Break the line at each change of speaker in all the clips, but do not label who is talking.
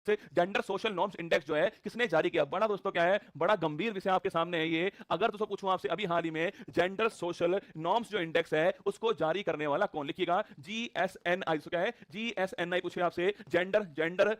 से gender social norms index जो है किसने जारी किया? बड़ा दोस्तों क्या है, बड़ा गंभीर विषय आपके सामने है ये। अगर दोस्तों पूछूं आपसे अभी हाल ही में जेंडर सोशल नॉर्म्स जो इंडेक्स है उसको जारी करने वाला कौन? लिखिएगा जीएसएनआई। क्या है जीएसएनआई? पूछे आपसे जेंडर जेंडर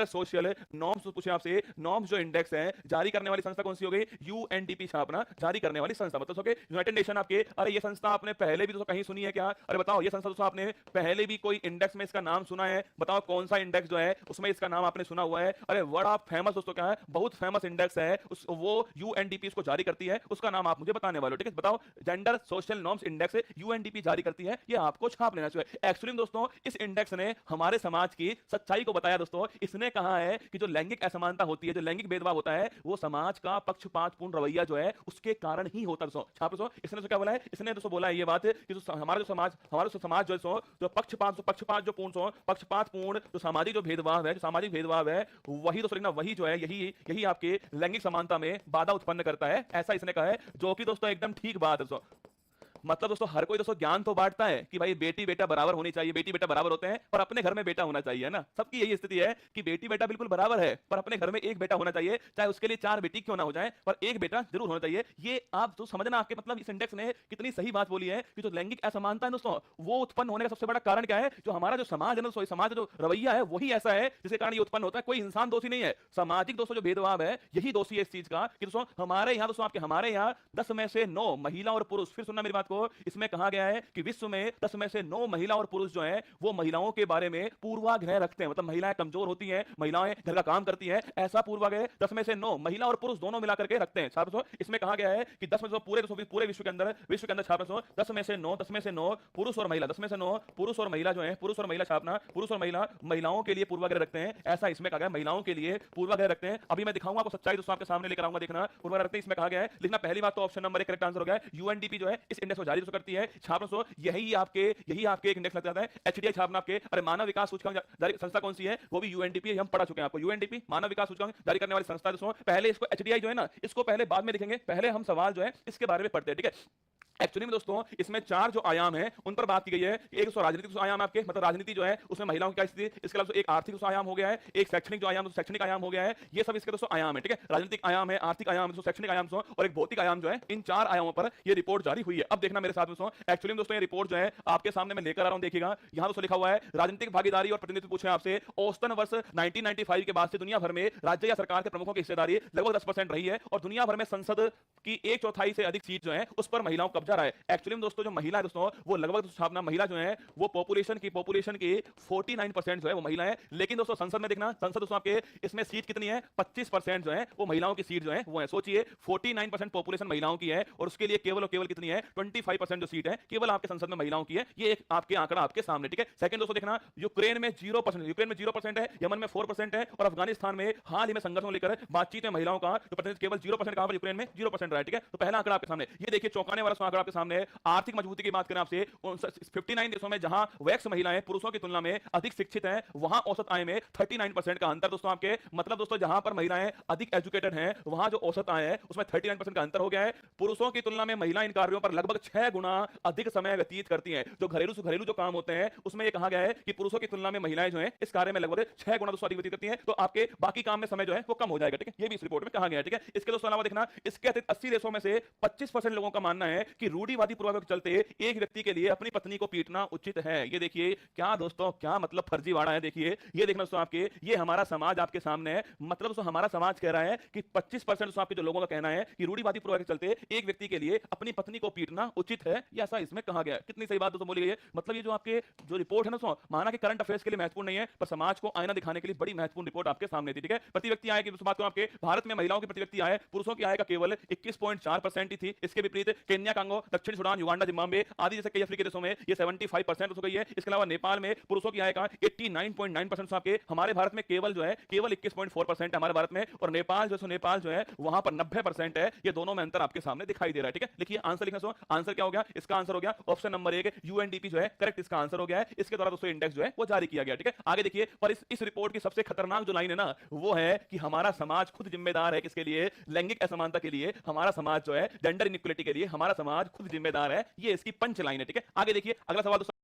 सोशल नॉर्म्स पूछे आपसे, नॉर्म्स जो इंडेक्स है जारी करने वाली संस्था कौन सी हो गई? यूएनडीपी छापना जारी करने वाली संस्था, मतलब यूनाइटेड नेशन आपके। अरे ये संस्था आपने पहले भी दोस्तों कहीं सुनी है क्या? अरे बताओ ये संस्था दोस्तों आपने पहले भी कोई इंडेक्स में इसका नाम सुना है? बताओ कौन सा इंडेक्स जो है उसमें इसका नाम आपने सुना हुआ है? अरे बड़ा फेमस दोस्तों क्या है, बहुत फेमस इंडेक्स है वो यूएनडीपी इसको जारी करती है, उसका नाम आप मुझे बताने वाले हो। ठीक है बताओ, gender social norms index UNDP जारी करती है, ये आपको छाप लेना चाहिए। एक्चुअली दोस्तों इस इंडेक्स ने हमारे समाज की सच्चाई को बताया दोस्तों। इसने कहा है कि जो लैंगिक असमानता होती है, जो लैंगिक भेदभाव होता है, वो समाज का पक्षपातपूर्ण रवैया जो है उसके कारण ही होता है दोस्तों। छाप दोस्तों इसने तो क्या बोला है? इसने दोस्तों बोला है ये बात कि हमारा जो समाज जो पक्षपात जो पूर्ण पक्षपात पूर्ण जो सामाजिक जो भेदभाव है, जो सामाजिक भेदभाव है वही दोस्तों वही जो है यही आपके लैंगिक समानता में बाधा उत्पन्न करता है, ऐसा इसने कहा है। जो कि दोस्तों एकदम ठीक बात है दोस्तों। मतलब दोस्तों हर कोई दोस्तों ज्ञान तो बांटता है कि भाई बेटी बेटा बराबर होनी चाहिए, बेटी बेटा बराबर होते हैं, पर अपने घर में बेटा होना चाहिए ना। सबकी यही स्थिति है कि बेटी बेटा बिल्कुल बराबर है पर अपने घर में एक बेटा होना चाहिए, चाहे उसके लिए 4 बेटी क्यों ना हो जाए पर एक बेटा जरूर होना चाहिए। ये आप तो समझना आपके मतलब इस इंडेक्स ने कितनी सही बात बोली है कि जो लैंगिक असमानता है दोस्तों वो उत्पन्न होने का सबसे बड़ा कारण क्या है? जो हमारा जो समाज है दोस्तों, समाज जो रवैया है वही ऐसा है जिसके कारण ये उत्पन्न होता है। कोई इंसान दोषी नहीं है, सामाजिक दोस्तों जो भेदभाव है यही दोषी है इस चीज का कि दोस्तों हमारे यहाँ दोस्तों हमारे यहाँ 10 में से 9 महिला और पुरुष, फिर सुनना मेरी बात को, इसमें कहा गया है कि विश्व में 10 में से 9 महिला और पुरुष जो हैं वो महिलाओं के बारे में पूर्वाग्रह रखते हैं। मतलब महिलाएं कमजोर होती हैं, महिलाएं घर का काम करती हैं, ऐसा पूर्वाग्रह 10 में से 9 महिला और पुरुष दोनों मिलाकर के रखते हैं। छात्रों इसमें कहा गया है कि 10 में से पूरे विश्व के अंदर छात्रों 10 में से 9 पुरुष और महिला, 10 में से 9 पुरुष और महिला जो है, पुरुष और महिला छापना, पुरुष और महिला महिलाओं के लिए पूर्वाग्रह रखते हैं, ऐसा इसमें कहा गया महिलाओं के लिए पूर्वाग्रह रखते हैं। अभी मैं दिखाऊंगा आपको सच्चाई दोस्तों, आपके सामने लेकर आऊंगा, देखना पूर्वाग्रह रखते हैं इसमें कहा गया है। लिखना पहली बात तो ऑप्शन नंबर 1 करेक्ट आंसर हो गया है। यूएनडीपी जो है इस इंडेक्स को जारी करती है छात्रों, यही आपके एक इंडेक्स लग जाता है। एचडीआई छापना आपके, अरे मानव विकास सूचकांक जारी संस्था कौन सी है? वो भी यूएनडीपी है, हम पढ़ा चुके हैं आपको। यूएनडीपी मानव विकास सूचकांक जारी करने वाली संस्था दोस्तों। पहले इसको एचडीआई जो है ना इसको पहले बाद में लिखेंगे, पहले हम सवाल जो है इसके बारे में पढ़ते हैं। ठीक है एक्चुअली में दोस्तों इसमें 4 जो आयाम है उन पर बात की गई है। एक दोस्तों राजनीतिक आयाम आपके, मतलब राजनीति जो है उसमें महिलाओं की क्या स्थिति, इसके अलावा एक आर्थिक आयाम हो गया है, एक शैक्षणिक जो आयाम शैक्षणिक आयाम हो गया है। ये सब इसके दोस्तों आयाम है। ठीक है राजनीतिक आयाम है, आर्थिक आयाम, शैक्षणिक आयाम और एक भौतिक आयाम जो है, इन 4 आयामों पर ये रिपोर्ट जारी हुई है। अब देखना मेरे साथ दोस्तों, एक्चुअली दोस्तों ये रिपोर्ट जो है आपके सामने मैं लेकर आ रहा हूं, देखिएगा यहां दोस्तों लिखा हुआ है राजनीतिक भागीदारी और प्रतिनिधित्व पूछे आपसे। औसतन वर्ष 1995 के बाद से दुनिया भर में राज्य या सरकार के प्रमुखों की हिस्सेदारी लगभग 10% रही है और दुनिया भर में संसद की 1/4 से अधिक सीट जो है उस पर महिलाओं का कब्जा रहा है। एक्चुअली दोस्तों जो महिला है दोस्तों वो लगभग छापना महिला जो है वो पॉपुलेशन की 49% जो है वो महिला है। लेकिन दोस्तों संसद में देखना, संसद दोस्तों आपके इसमें सीट कितनी है? 25% जो है वो महिलाओं की सीट जो है वो है। सोचिए 49% पॉपुलेशन महिलाओं की है और उसके लिए केवल और केवल कितनी है? 25% जो सीट है केवल आपके संसद में महिलाओं की है। ये एक आपके आंकड़ा आपके सामने। ठीक है सेकंड दोस्तों देखना, यूक्रेन में 0% है, यमन में 4% है और अफगानिस्तान में हाल ही में संघर्षों लेकर बातचीत में महिलाओं का जो प्रतिनिधित्व केवल 0% कहां पर? यूक्रेन में 0% रहा है। ठीक है तो पहला आंकड़ा आपके सामने। ये देखिए चौंकाने वाला आंकड़ा आपके सामने। आर्थिक मजबूती की बात करें आपसे, 59 देशों में जहां वैक्स महिलाएं पुरुषों की तुलना में अधिक शिक्षित हैं वहां औसत आय में 39% का अंतर दोस्तों आपके, मतलब दोस्तों जहां पर महिलाएं अधिक एजुकेटेड हैं वहां जो औसत आय है उसमें 39% का अंतर हो गया है। पुरुषों की तुलना में महिलाएं इन कार्यों पर लगभग 6 गुना अधिक समय व्यतीत करती हैं। जो घरेलू जो काम होते हैं उसमें यह कहा गया है कि पुरुषों की तुलना में महिलाएं जो है इस कार्य में लगभग 6 गुना दोस्तों अधिक व्यतीत करती हैं, तो आपके बाकी काम में समय जो है वो कम हो जाएगा। ठीक है ये भी इस रिपोर्ट में कहा गया है। ठीक है इसके दोस्तों अलावा देखना, इसके अतिरिक्त 80 देशों में से 25% लोगों का मानना है कि रूढ़िवादी पूर्वाग्रह के चलते एक व्यक्ति के लिए अपनी पत्नी को पीटना उचित है। ये देखिए क्या दोस्तों, क्या मतलब फर्जीवाड़ा है। देखिए ये देखना दोस्तों आपके, ये हमारा समाज आपके सामने है। मतलब दोस्तों हमारा समाज कह रहा है कि 25% दोस्तों आपके जो लोगों का कहना है कि रूढ़िवादी पूर्वाग्रह के चलते एक व्यक्ति के लिए अपनी पत्नी को पीटना उचित है, ये ऐसा इसमें कहा गया है। कितनी सही बात दोस्तों बोली गई है। मतलब ये जो आपके जो रिपोर्ट है ना दोस्तों, माना कि करंट अफेयर्स के लिए महत्वपूर्ण नहीं है पर समाज को आईना दिखाने के लिए बड़ी महत्वपूर्ण रिपोर्ट आपके सामने थी। ठीक है प्रति व्यक्ति आय की बात करूं आपके, भारत में महिलाओं की प्रति व्यक्ति आय पुरुषों की आय का केवल 21.4% ही थी। इसके विपरीत केन्या, कांगो, दक्षिण सुडान, युगांडा, जिम्बाब्वे आदि जैसे कई अफ्रीकी देशों में ये 75% हो गई है। इसके अलावा नेपाल में पुरुषों की आय का 89.9% आपके, हमारे भारत में केवल जो है केवल 21.4% हमारे भारत में, और नेपाल जो है वहां पर 90% है। ये दोनों में अंतर आपके सामने दिखाई दे रहा है। ठीक है लिखिए आंसर लिखना सो, आंसर क्या हो गया? इसका आंसर हो गया ऑप्शन नंबर 1 यूएनडीपी जो है करेक्ट इसका आंसर हो गया है। इसके द्वारा दोस्तों इंडेक्स जो है वो जारी किया गया। ठीक है आगे देखिए, पर इस रिपोर्ट की सबसे खतरनाक जो लाइन है ना वो है कि हमारा समाज खुद जिम्मेदार है किसके लिए? लैंगिक असमानता के लिए। हमारा समाज जो है जेंडर इनइक्वालिटी के लिए हमारा समाज खुद जिम्मेदार है, ये इसकी पंच लाइन है। ठीक है आगे देखिए अगला सवाल दोस्तों